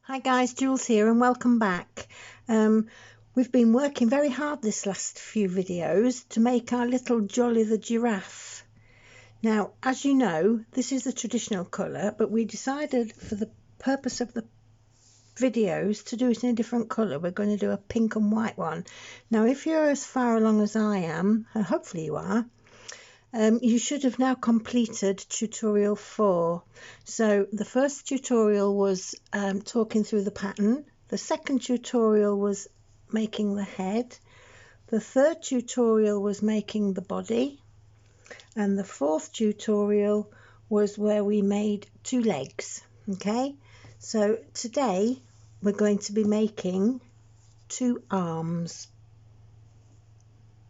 Hi guys, Jools here and welcome back. We've been working very hard this last few videos to make our little Jolly the giraffe. Now, as you know, this is the traditional colour, but we decided for the purpose of the videos to do it in a different colour. We're going to do a pink and white one. Now, if you're as far along as I am, and hopefully you are, you should have now completed tutorial 4. So the first tutorial was talking through the pattern. The second tutorial was making the head. The third tutorial was making the body. And the fourth tutorial was where we made 2 legs. Okay, so today we're going to be making 2 arms.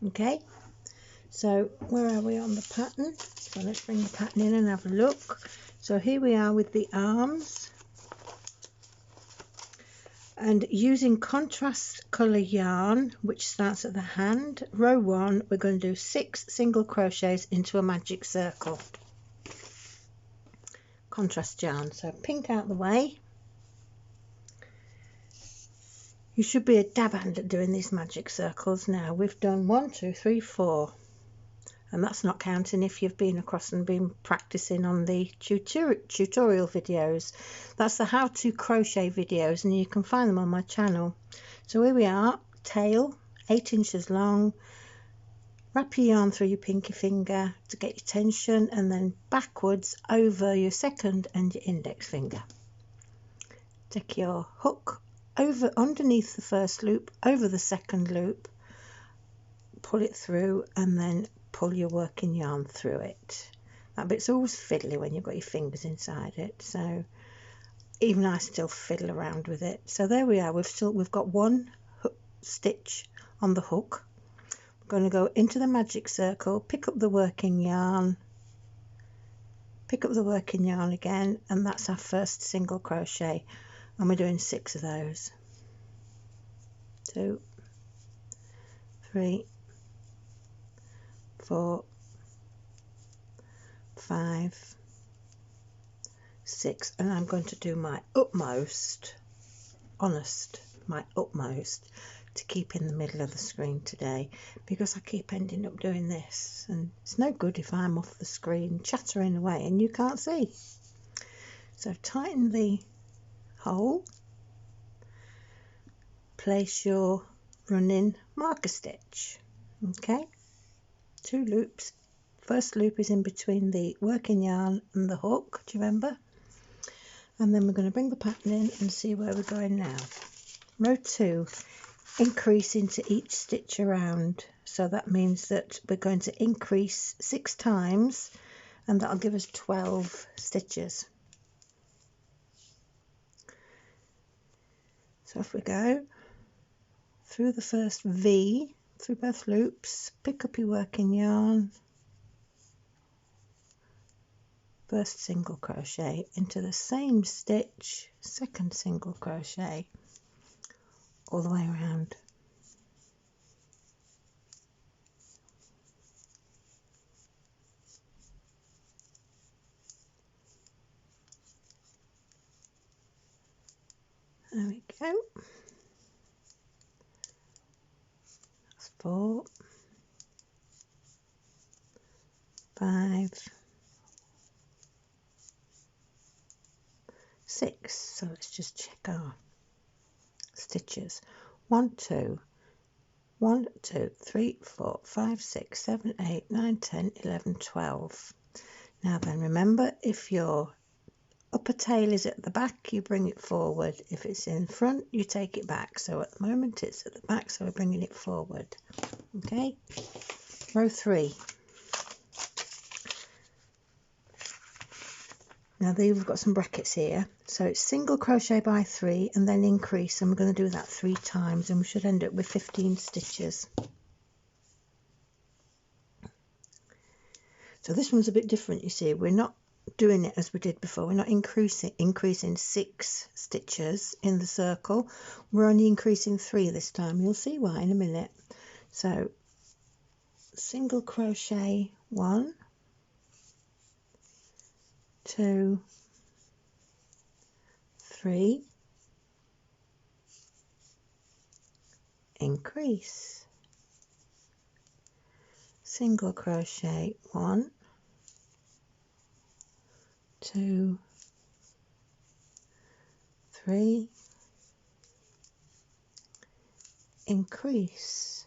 Okay. So where are we on the pattern? So let's bring the pattern in and have a look. So here we are with the arms, and using contrast colour yarn, which starts at the hand, row 1, we're going to do 6 single crochets into a magic circle. Contrast yarn, so pink out the way. You should be a dab hand at doing these magic circles now. We've done 1, 2, 3, 4. And that's not counting if you've been across and been practicing on the tutorial videos. That's the how to crochet videos, and you can find them on my channel. So here we are, tail 8 inches long. Wrap your yarn through your pinky finger to get your tension, and then backwards over your second and your index finger. Take your hook over underneath the first loop, over the second loop, pull it through, and then pull your working yarn through it. That bit's always fiddly when you've got your fingers inside it, so even I still fiddle around with it. So there we are, we've got 1 stitch on the hook. We're going to go into the magic circle, pick up the working yarn, pick up the working yarn again, and that's our first single crochet, and we're doing 6 of those. 2, 3, 4, 5, 6, and I'm going to do my utmost, my utmost to keep in the middle of the screen today, because I keep ending up doing this, and it's no good if I'm off the screen chattering away and you can't see. So tighten the hole, place your running marker stitch. Okay, 2 loops. First loop is in between the working yarn and the hook, do you remember? And then we're going to bring the pattern in and see where we're going now. Row 2, increase into each stitch around. So that means that we're going to increase 6 times, and that'll give us 12 stitches. So if we go through the first V, through both loops, pick up your working yarn, first single crochet into the same stitch, second single crochet, all the way around. There we go. That's 4, 5, 6. So let's just check our stitches. 1, 2, 1, 2, 3, 4, 5, 6, 7, 8, 9, 10, 11, 12. Now then, remember, if your upper tail is at the back, you bring it forward. If it's in front, you take it back. So at the moment it's at the back, so we're bringing it forward. Okay, row 3. Now we've got some brackets here, so it's single crochet by 3 and then increase, and we're going to do that 3 times, and we should end up with 15 stitches. So this one's a bit different, you see. We're not doing it as we did before. We're not increasing 6 stitches in the circle. We're only increasing 3 this time. You'll see why in a minute. So single crochet 1, 2, 3, increase, single crochet 1, 2, 3, increase,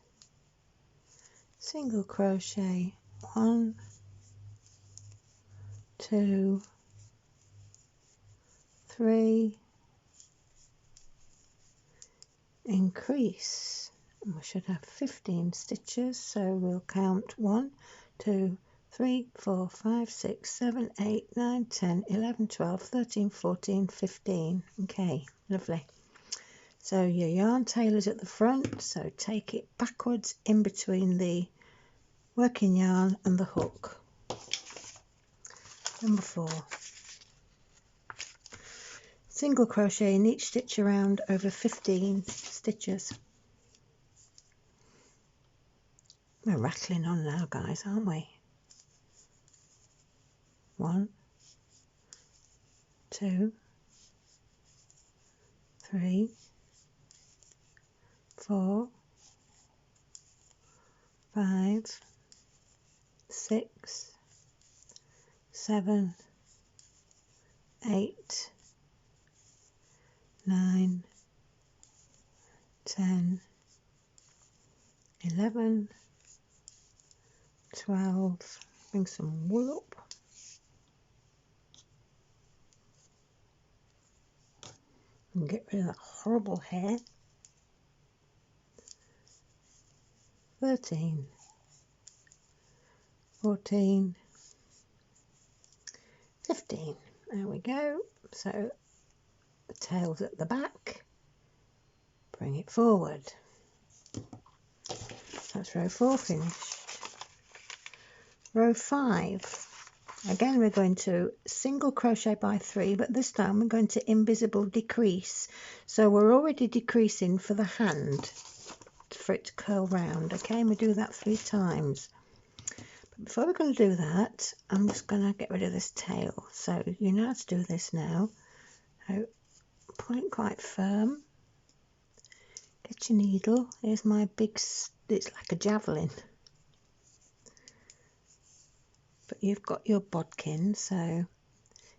single crochet 1, 2, 3, increase, and we should have 15 stitches, so we'll count 1, 2, 3, 4, 5, 6, 7, 8, 9, 10, 11, 12, 13, 14, 15. Okay, lovely. So your yarn tail is at the front, so take it backwards in between the working yarn and the hook. Number 4. Single crochet in each stitch around over 15 stitches. We're rattling on now, guys, aren't we? 1, 2, 3, 4, 5, 6, 7, 8, 9, 10, 11, 12, bring some wool up, and get rid of that horrible hair, 13, 14, 15, there we go. So the tail's at the back, bring it forward. That's row 4 finished. Row 5, again we're going to single crochet by 3, but this time we're going to invisible decrease. So we're already decreasing for the hand for it to curl round, okay, and we do that 3 times. But before we're going to do that, I'm just going to get rid of this tail. So you know how to do this now. So pull it quite firm, get your needle, here's my big, it's like a javelin. But you've got your bodkin, so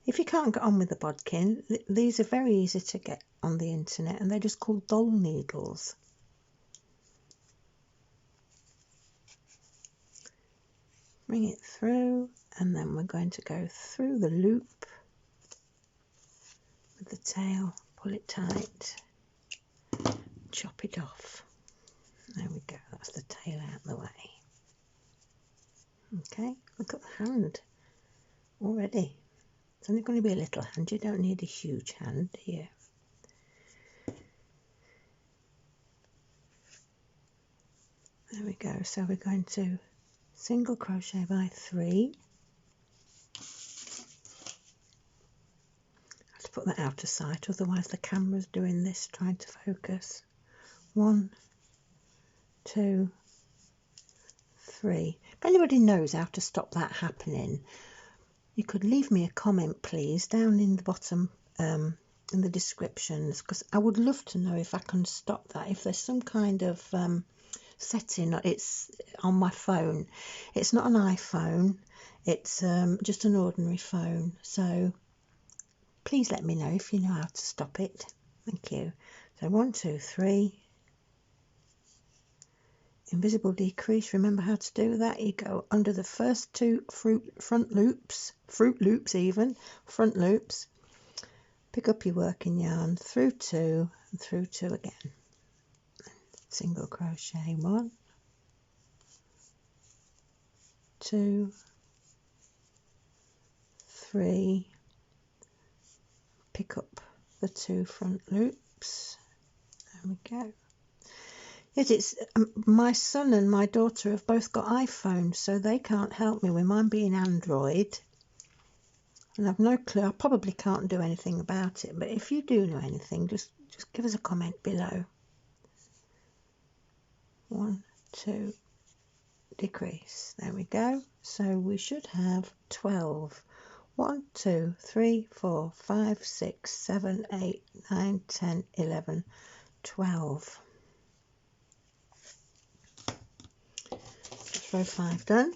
if you can't get on with the bodkin, these are very easy to get on the internet, and they're just called doll needles. Bring it through, and then we're going to go through the loop with the tail, pull it tight, chop it off. There we go, that's the tail out of the way. Okay, look at the hand already. It's only going to be a little hand, you don't need a huge hand here. There we go, so we're going to single crochet by 3. I have to put that out of sight, otherwise the camera's doing this, trying to focus. 1, 2, 3. If anybody knows how to stop that happening, you could leave me a comment please down in the bottom in the descriptions, because I would love to know if I can stop that, if there's some kind of setting. It's on my phone, it's not an iPhone, it's just an ordinary phone, so please let me know if you know how to stop it. Thank you. So 1, 2, 3, invisible decrease. Remember how to do that. You go under the first 2 front loops, front loops, pick up your working yarn, through 2 and through 2 again, single crochet 1, 2, 3, pick up the 2 front loops. There we go. Yet it's my son and my daughter have both got iPhones, so they can't help me with mine being Android, and I've no clue. I probably can't do anything about it, but if you do know anything, just give us a comment below. 1, 2, decrease. There we go. So we should have 12. 1, 2, 3, 4, 5, 6, 7, 8, 9, 10, 11, 12. row 5 done.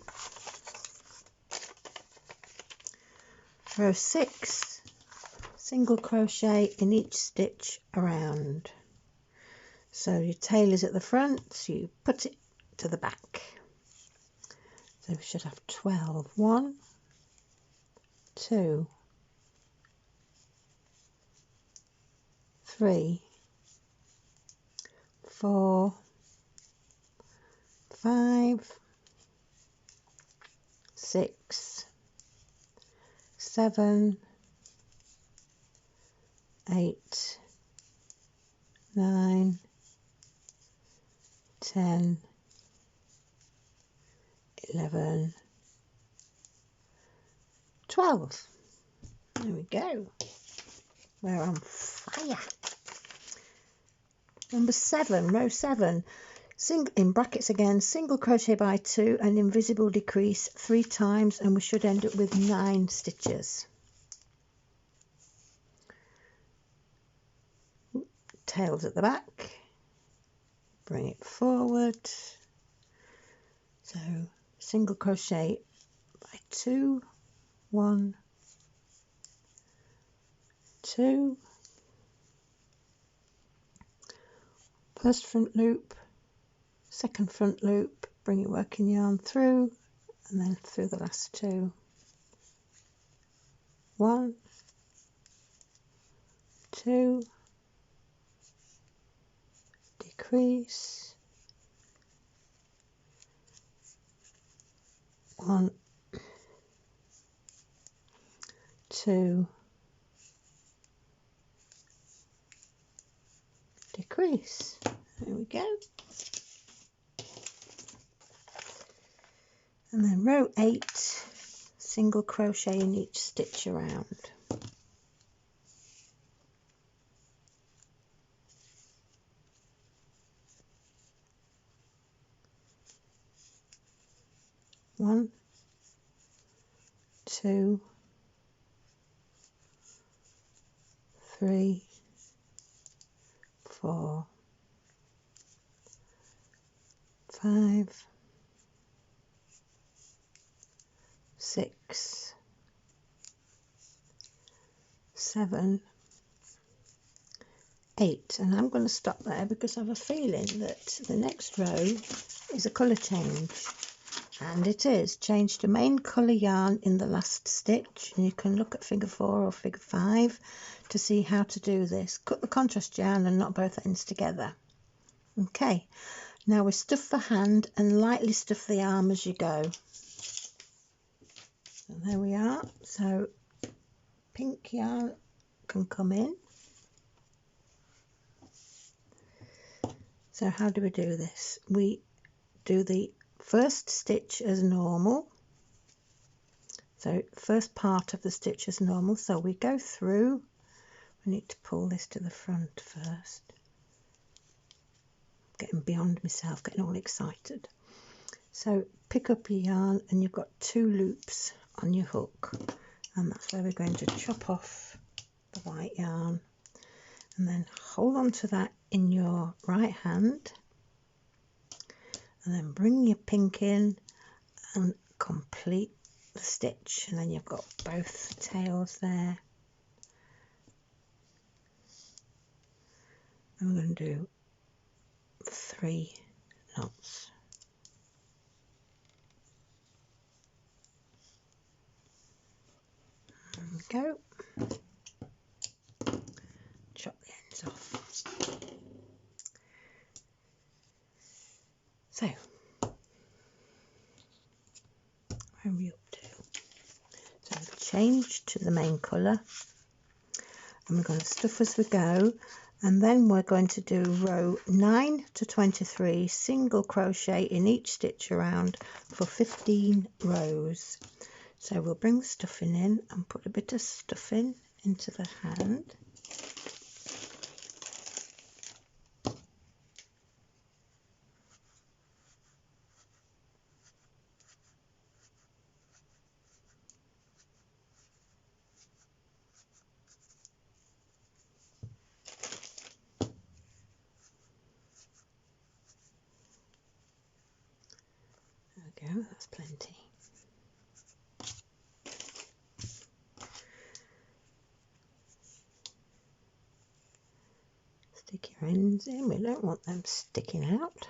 Row 6, single crochet in each stitch around. So your tail is at the front, so you put it to the back. So we should have 12. 1, 2, 3, 4, 5, 6, 7, 8, 9, 10, 11, 12. There we go. We're on fire. Number 7, row 7, in brackets again, single crochet by 2 and invisible decrease 3 times, and we should end up with 9 stitches. Tails at the back, bring it forward, so single crochet by 2, 1, 2, first front loop, second front loop, bring your working yarn through and then through the last 2, 1, 2, decrease, 1, 2, decrease. There we go. And then row 8, single crochet in each stitch around. One, 2, 3, 4, 5, 6, 7, 8, and I'm going to stop there because I have a feeling that the next row is a colour change, and it is change to main colour yarn in the last stitch, and you can look at figure 4 or figure 5 to see how to do this. Cut the contrast yarn and knot both ends together. Okay, now we stuff the hand and lightly stuff the arm as you go. And there we are. So pink yarn can come in. So how do we do this? We do the first stitch as normal. So first part of the stitch as normal. So we go through. We need to pull this to the front first. Getting beyond myself, getting all excited. So pick up your yarn and you've got 2 loops on your hook, and that's where we're going to chop off the white yarn, and then hold on to that in your right hand, and then bring your pink in and complete the stitch, and then you've got both tails there. And we're going to do 3 knots. There we go. Chop the ends off. So, where are we up to? So we've changed to the main colour, and we're going to stuff as we go, and then we're going to do row 9 to 23 single crochet in each stitch around for 15 rows. So we'll bring the stuffing in and put a bit of stuffing into the hand. go, that's plenty. Stick your ends in, we don't want them sticking out.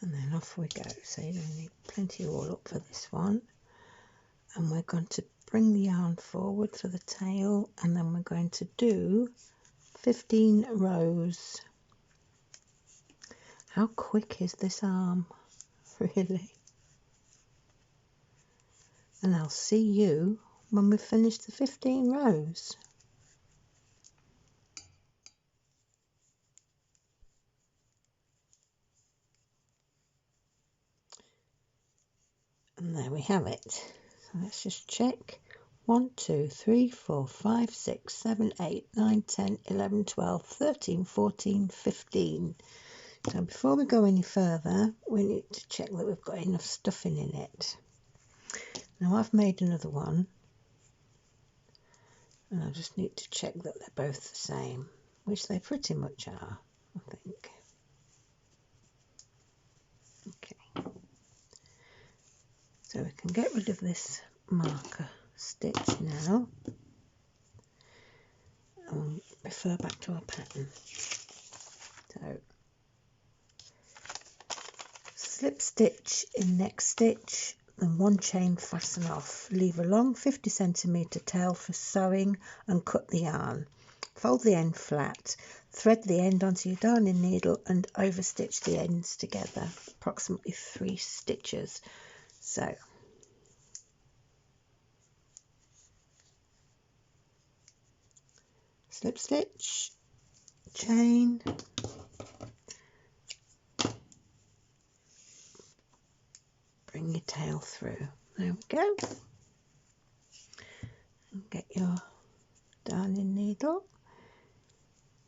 And then off we go. So you're going to need plenty all up for this one. And we're going to bring the yarn forward for the tail, and then we're going to do 15 rows. How quick is this arm, really? And I'll see you when we've finished the 15 rows. And there we have it. So let's just check. 1, 2, 3, 4, 5, 6, 7, 8, 9, 10, 11, 12, 13, 14, 15. So before we go any further, we need to check that we've got enough stuffing in it. Now I've made another one, and I just need to check that they're both the same, which they pretty much are, I think. Okay. So we can get rid of this marker stitch now and refer back to our pattern. So slip stitch in next stitch, then 1 chain fasten off. Leave a long 50cm tail for sewing and cut the yarn. Fold the end flat, thread the end onto your darning needle and overstitch the ends together, approximately 3 stitches. So slip stitch, chain, bring your tail through. There we go. And get your darning needle.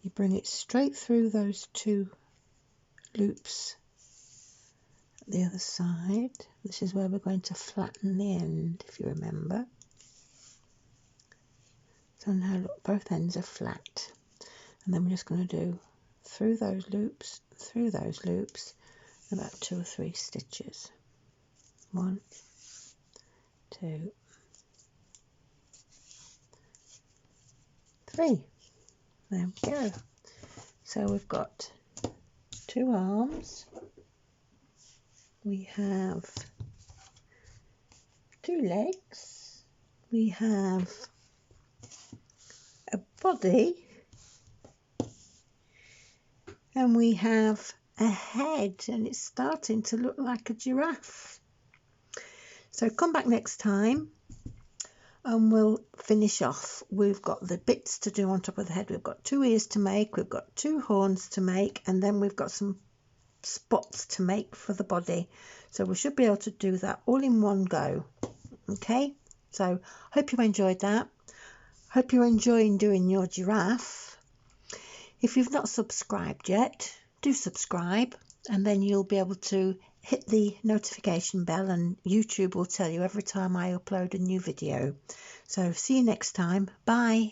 You bring it straight through those 2 loops at the other side. This is where we're going to flatten the end, if you remember. So now look, both ends are flat. And then we're just going to do through those loops, about 2 or 3 stitches. 1, 2, 3. There we go. So we've got 2 arms. We have 2 legs. We have a body. And we have a head, and it's starting to look like a giraffe. So come back next time and we'll finish off. We've got the bits to do on top of the head. We've got 2 ears to make, we've got 2 horns to make, and then we've got some spots to make for the body. So we should be able to do that all in one go. Okay, so hope you enjoyed that. Hope you're enjoying doing your giraffe. If you've not subscribed yet, do subscribe, and then you'll be able to hit the notification bell and YouTube will tell you every time I upload a new video. So see you next time. Bye.